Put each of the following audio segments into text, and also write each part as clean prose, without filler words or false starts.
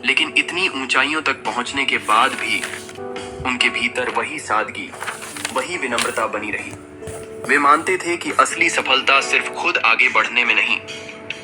लेकिन इतनी ऊंचाइयों तक पहुंचने के बाद भी उनके भीतर वही सादगी, वही विनम्रता बनी रही। वे मानते थे कि असली सफलता सिर्फ खुद आगे बढ़ने में नहीं,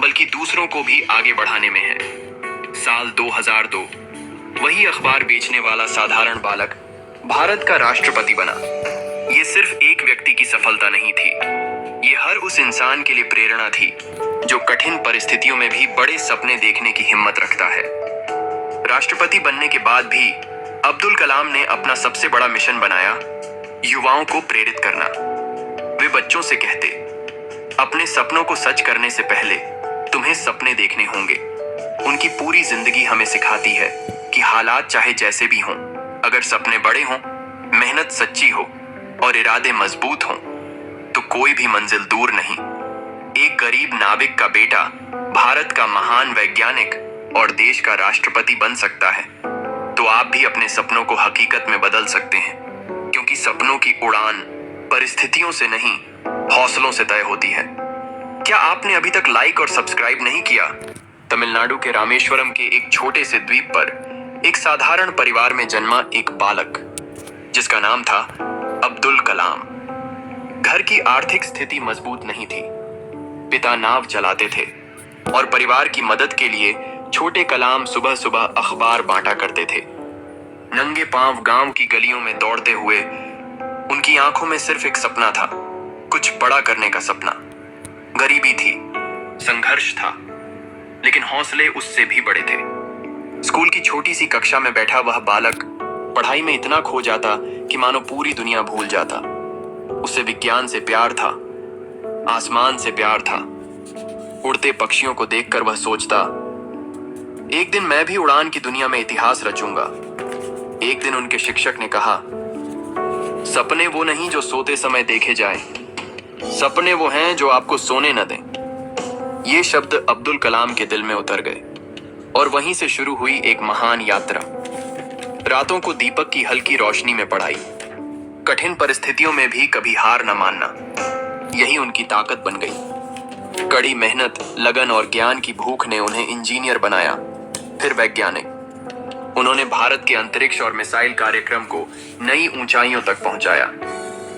बल्कि दूसरों को भी आगे बढ़ाने में है। साल 2002 वही अखबार बेचने वाला साधारण बालक भारत का राष्ट्रपति बना। ये सिर्फ एक व्यक्ति की सफलता नहीं थी, ये हर उस इंसान के लिए प्रेरणा थी जो कठिन परिस्थितियों में भी बड़े सपने देखने की हिम्मत रखता है। राष्ट्रपति बनने के बाद भी अब्दुल कलाम ने अपना सबसे बड़ा मिशन बनाया, युवाओं को प्रेरित करना। वे बच्चों से कहते, अपने सपनों को सच करने से पहले तुम्हें सपने देखने होंगे। उनकी पूरी जिंदगी हमें सिखाती है कि हालात चाहे जैसे भी हों, अगर सपने बड़े हों, मेहनत सच्ची हो और इरादे मजबूत हों, तो कोई भी मंजिल दूर नहीं। एक गरीब नाविक का बेटा भारत का महान वैज्ञानिक और देश का राष्ट्रपति बन सकता है, तो आप भी अपने सपनों को हकीकत में बदल सकते हैं, क्योंकि सपनों की उड़ान परिस्थितियों से नहीं, हौसलों से तय होती है। क्या आपने अभी तक लाइक और सब्सक्राइब नहीं किया? तमिलनाडु के रामेश्वरम के एक छोटे से द्वीप पर एक साधारण परिवार में जन्मा एक बालक, जिसका नाम था अब्दुल कलाम। घर की आर्थिक स्थिति मजबूत नहीं थी। पिता नाव चलाते थे और परिवार की मदद के लिए छोटे कलाम सुबह सुबह अखबार बांटा करते थे। नंगे पांव गांव की गलियों में दौड़ते हुए उनकी आंखों में सिर्फ एक सपना था, कुछ बड़ा करने का सपना। गरीबी थी, संघर्ष था, लेकिन हौसले उससे भी बड़े थे। स्कूल की छोटी सी कक्षा में बैठा वह बालक पढ़ाई में इतना खो जाता कि मानो पूरी दुनिया भूल जाता। उसे विज्ञान से प्यार था, आसमान से प्यार था। उड़ते पक्षियों को देखकर वह सोचता, एक दिन मैं भी उड़ान की दुनिया में इतिहास रचूंगा। एक दिन उनके शिक्षक ने कहा, सपने वो नहीं जो सोते समय देखे जाएं, सपने वो हैं जो आपको सोने न दें। ये शब्द अब्दुल कलाम के दिल में उतर गए और वहीं से शुरू हुई एक महान यात्रा। रातों को दीपक की हल्की रोशनी में पढ़ाई, कठिन परिस्थितियों में भी कभी हार न मानना, यही उनकी ताकत बन गई। कड़ी मेहनत, लगन और ज्ञान की भूख ने उन्हें इंजीनियर बनाया, फिर वैज्ञानिक। उन्होंने भारत के अंतरिक्ष और मिसाइल कार्यक्रम को नई ऊंचाइयों तक पहुंचाया।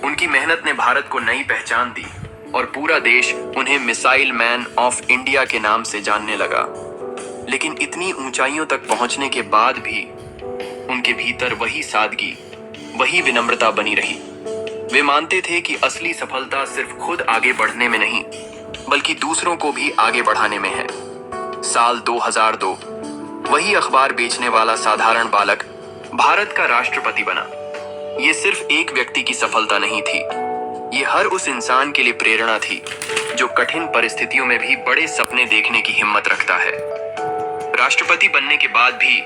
उनकी मेहनत ने भारत को नई पहचान दी और पूरा देश उन्हें मिसाइल मैन ऑफ इंडिया के नाम से जानने लगा। लेकिन इतनी ऊंचाइयों तक पहुंचने के बाद भी उनके भीतर वही सादगी, वही विनम्रता बनी रही। वे मानते थे कि असली सफलता सिर्फ खुद आगे बढ़ने में नहीं, बल्कि दूसरों को भी आगे बढ़ाने में है। साल 2002 वही अखबार बेचने वाला साधारण बालक भारत का राष्ट्रपति बना। ये सिर्फ एक व्यक्ति की सफलता नहीं थी, ये हर उस इंसान के लिए प्रेरणा थी जो कठिन परिस्थितियों में भी बड़े सपने देखने की हिम्मत रखता है। राष्ट्रपति बनने के बाद भी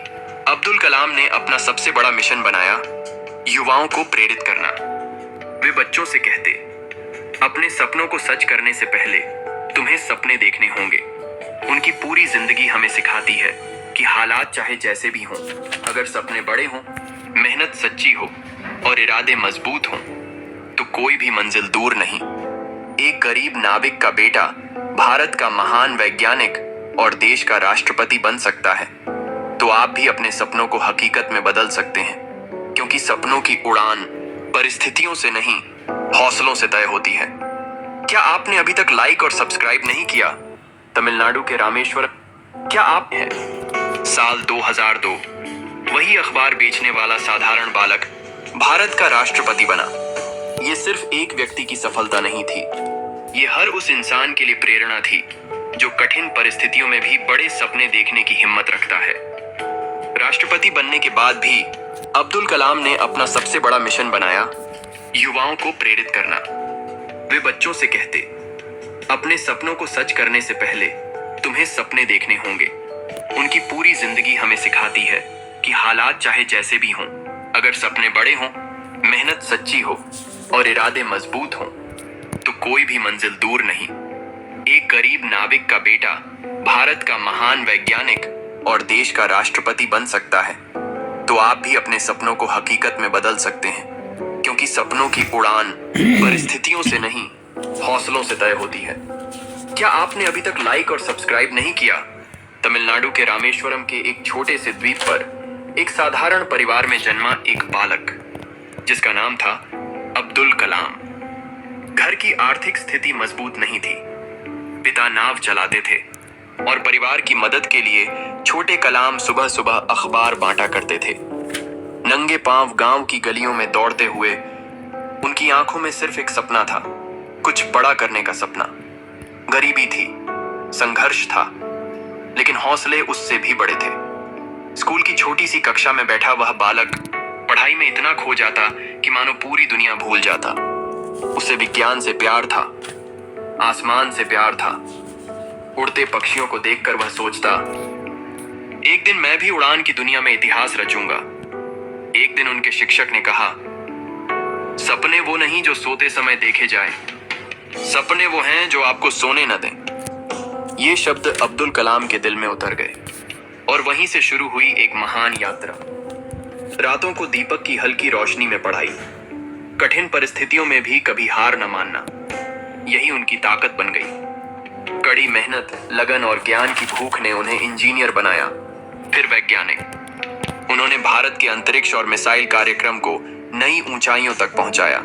अब्दुल कलाम ने अपना सबसे बड़ा मिशन बनाया, युवाओं को प्रेरित करना। वे बच्चों से कहते, अपने सपनों को सच करने से पहले तुम्हें सपने देखने होंगे। उनकी पूरी जिंदगी हमें सिखाती है कि हालात चाहे जैसे भी हों, अगर सपने बड़े हों, मेहनत सच्ची हो और इरादे मजबूत हों, तो कोई भी मंजिल दूर नहीं। एक गरीब नाविक का बेटा भारत का महान वैज्ञानिक और देश का राष्ट्रपति बन सकता है, तो आप भी अपने सपनों को हकीकत में बदल सकते हैं, क्योंकि सपनों की उड़ान परिस्थितियों से नहीं, हौसलों से तय होती है। क्या आपने अभी तक लाइक और सब्सक्राइब नहीं किया? तमिलनाडु के रामेश्वरम क्या आप हैं? साल 2002 वही अखबार बेचने वाला साधारण बालक भारत का राष्ट्रपति बना। ये सिर्फ एक व्यक्ति की सफलता नहीं थी, ये हर उस इंसान के लिए प्रेरणा थी जो कठिन परिस्थितियों में भी बड़े सपने देखने की हिम्मत रखता है। राष्ट्रपति बनने के बाद भी अब्दुल कलाम ने अपना सबसे बड़ा मिशन बनाया, युवाओं को प्रेरित करना। वे बच्चों से कहते, अपने सपनों को सच करने से पहले तुम्हें सपने देखने होंगे। उनकी पूरी जिंदगी हमें सिखाती है कि हालात चाहे जैसे भी हों, अगर सपने बड़े हों, मेहनत सच्ची हो और इरादे मजबूत हों, तो कोई भी मंजिल दूर नहीं। एक गरीब नाविक का बेटा भारत का महान वैज्ञानिक और देश का राष्ट्रपति बन सकता है, तो आप भी अपने सपनों को हकीकत में बदल सकते हैं, क्योंकि सपनों की उड़ान परिस्थितियों से नहीं, हौसलों से तय होती है। क्या आपने अभी तक लाइक और सब्सक्राइब नहीं किया? तमिलनाडु के रामेश्वरम के एक छोटे से द्वीप पर एक साधारण परिवार में जन्मा एक बालक, जिसका नाम था अब्दुल कलाम। घर की आर्थिक स्थिति मजबूत नहीं थी। पिता नाव चलाते थे और परिवार की मदद के लिए छोटे कलाम सुबह सुबह अखबार बांटा करते थे। नंगे पांव गांव की गलियों में दौड़ते हुए उनकी आंखों में सिर्फ एक सपना था, कुछ बड़ा करने का सपना। गरीबी थी, संघर्ष था, लेकिन हौसले उससे भी बड़े थे। स्कूल की छोटी सी कक्षा में बैठा वह बालक पढ़ाई में इतना खो जाता कि मानो पूरी दुनिया भूल जाता। उसे विज्ञान से प्यार था, आसमान से प्यार था। उड़ते पक्षियों को देखकर वह सोचता, एक दिन मैं भी उड़ान की दुनिया में इतिहास रचूंगा। एक दिन उनके शिक्षक ने कहा, सपने वो नहीं जो सोते समय देखे जाए, सपने वो हैं जो आपको सोने न दें। ये शब्द अब्दुल कलाम के दिल में उतर गए और वहीं से शुरू हुई एक महान यात्रा। रातों को दीपक की हल्की रोशनी में पढ़ाई, कठिन परिस्थितियों में भी कभी हार न मानना, यही उनकी ताकत बन गई। कड़ी मेहनत, लगन और ज्ञान की भूख ने उन्हें इंजीनियर बनाया, फिर वैज्ञानिक। उन्होंने भारत के अंतरिक्ष और मिसाइल कार्यक्रम को नई ऊंचाइयों तक पहुंचाया।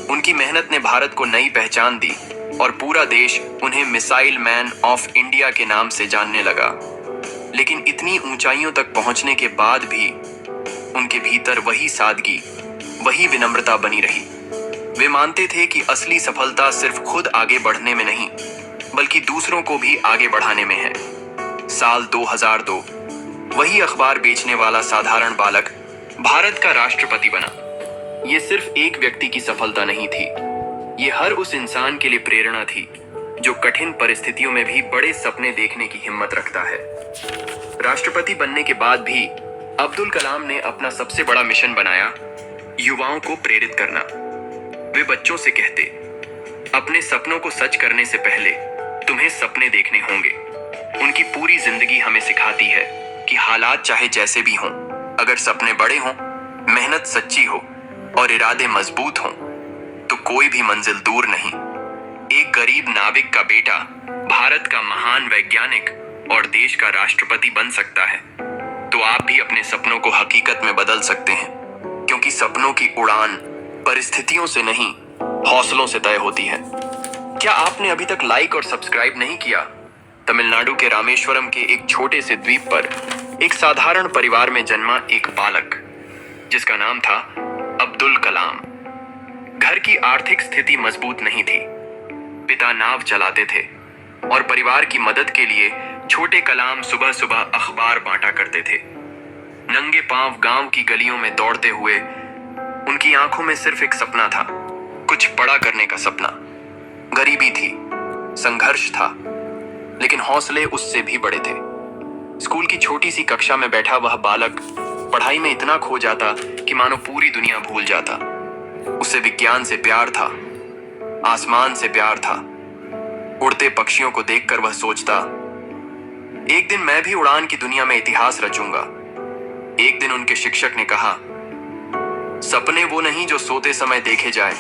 उनकी मेहनत ने भारत को नई पहचान दी और पूरा देश उन्हें मिसाइल मैन ऑफ इंडिया के नाम से जानने लगा। लेकिन इतनी ऊंचाइयों तक पहुंचने के बाद भी उनके भीतर वही सादगी, वही विनम्रता बनी रही। वे मानते थे कि असली सफलता सिर्फ खुद आगे बढ़ने में नहीं, बल्कि दूसरों को भी आगे बढ़ाने में है। साल 2002 वही अखबार बेचने वाला साधारण बालक भारत का राष्ट्रपति बना। ये सिर्फ एक व्यक्ति की सफलता नहीं थी, ये हर उस इंसान के लिए प्रेरणा थी जो कठिन परिस्थितियों में भी बड़े सपने देखने की हिम्मत रखता है। राष्ट्रपति बनने के बाद भी अब्दुल कलाम ने अपना सबसे बड़ा मिशन बनाया, युवाओं को प्रेरित करना। वे बच्चों से कहते, अपने सपनों को सच करने से पहले तुम्हें सपने देखने होंगे। उनकी पूरी जिंदगी हमें सिखाती है कि हालात चाहे जैसे भी हों, अगर सपने बड़े हों, मेहनत सच्ची हो और इरादे मजबूत हों, तो कोई भी मंजिल दूर नहीं। एक गरीब नाविक का बेटा भारत का महान वैज्ञानिक और देश का राष्ट्रपति बन सकता है, तो आप भी अपने सपनों को हकीकत में बदल सकते हैं, क्योंकि सपनों की उड़ान परिस्थितियों से नहीं, हौसलों से तय होती है। क्या आपने अभी तक लाइक और सब्सक्राइब नहीं किया? तमिलनाडु के रामेश्वरम के एक छोटे से द्वीप पर एक साधारण परिवार में जन्मा एक बालक, जिसका नाम था अब्दुल कलाम। घर की आर्थिक स्थिति मजबूत नहीं थी। पिता नाव चलाते थे और परिवार की मदद के लिए छोटे कलाम सुबह सुबह अखबार बांटा करते थे। नंगे पांव गांव की गलियों में दौड़ते हुए उनकी आंखों में सिर्फ एक सपना था, कुछ बड़ा करने का सपना। गरीबी थी, संघर्ष था, लेकिन हौसले उससे भी बड़े थे। स्कूल की छोटी सी कक्षा में बैठा वह बालक पढ़ाई में इतना खो जाता कि मानो पूरी दुनिया भूल जाता। उसे विज्ञान से प्यार था, आसमान से प्यार था। उड़ते पक्षियों को देखकर वह सोचता, एक दिन मैं भी उड़ान की दुनिया में इतिहास रचूंगा। एक दिन उनके शिक्षक ने कहा, सपने वो नहीं जो सोते समय देखे जाए,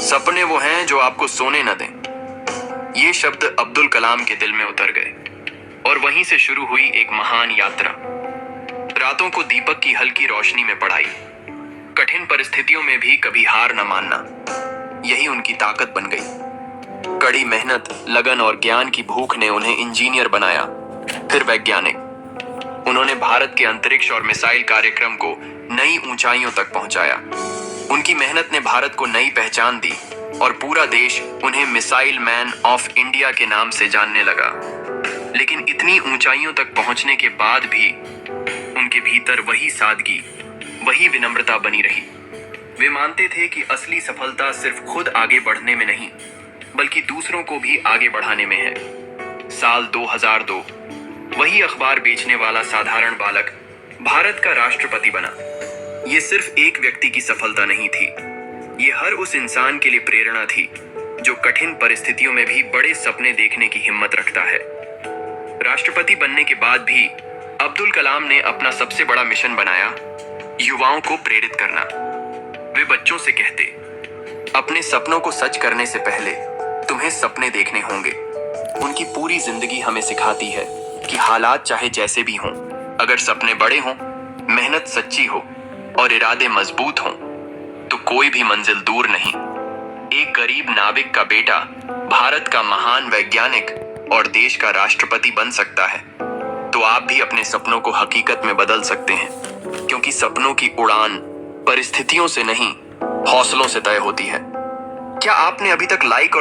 सपने वो हैं जो आपको सोने न दें। ये शब्द अब्दुल कलाम के दिल में उतर गए और वहीं से शुरू हुई एक महान यात्रा। रातों को दीपक की हल्की रोशनी में पढ़ाई, कठिन परिस्थितियों में भी कभी हार न मानना, यही उनकी ताकत बन गई। कड़ी मेहनत, लगन और ज्ञान की भूख ने उन्हें इंजीनियर बनाया, फिर वैज्ञानिक। उन्होंने भारत के अंतरिक्ष और मिसाइल कार्यक्रम को नई ऊंचाइयों तक पहुंचाया। उनकी मेहनत ने भारत को नई पहचान दी और पूरा देश उन्हें मिसाइल मैन ऑफ इंडिया के नाम से जानने लगा। लेकिन इतनी ऊंचाइयों तक पहुंचने के बाद भी उनके भीतर वही सादगी, वही विनम्रता बनी रही। वे मानते थे कि असली सफलता सिर्फ खुद आगे बढ़ने में नहीं, बल्कि दूसरों को भी आगे बढ़ाने में है। साल 2002 वही अखबार बेचने वाला साधारण बालक भारत का राष्ट्रपति बना। ये सिर्फ एक व्यक्ति की सफलता नहीं थी, ये हर उस इंसान के लिए प्रेरणा थी जो कठिन परिस्थितियों में भी बड़े सपने देखने की हिम्मत रखता है। राष्ट्रपति बनने के बाद भी अब्दुल कलाम ने अपना सबसे बड़ा मिशन बनाया, युवाओं को प्रेरित करना। वे बच्चों से कहते, अपने सपनों को सच करने से पहले तुम्हें सपने देखने होंगे। उनकी पूरी जिंदगी हमें सिखाती है कि हालात चाहे जैसे भी हों, अगर सपने बड़े हों, मेहनत सच्ची हो और इरादे मजबूत हों, तो कोई भी मंजिल दूर नहीं। एक गरीब नाविक का बेटा भारत का महान वैज्ञानिक और देश का राष्ट्रपति बन सकता है। तो आप भी अपने सपनों को हकीकत में बदल सकते हैं, क्योंकि सपनों की उड़ान परिस्थितियों से नहीं, हौसलों से तय होती है। क्या आपने अभी तक लाइक और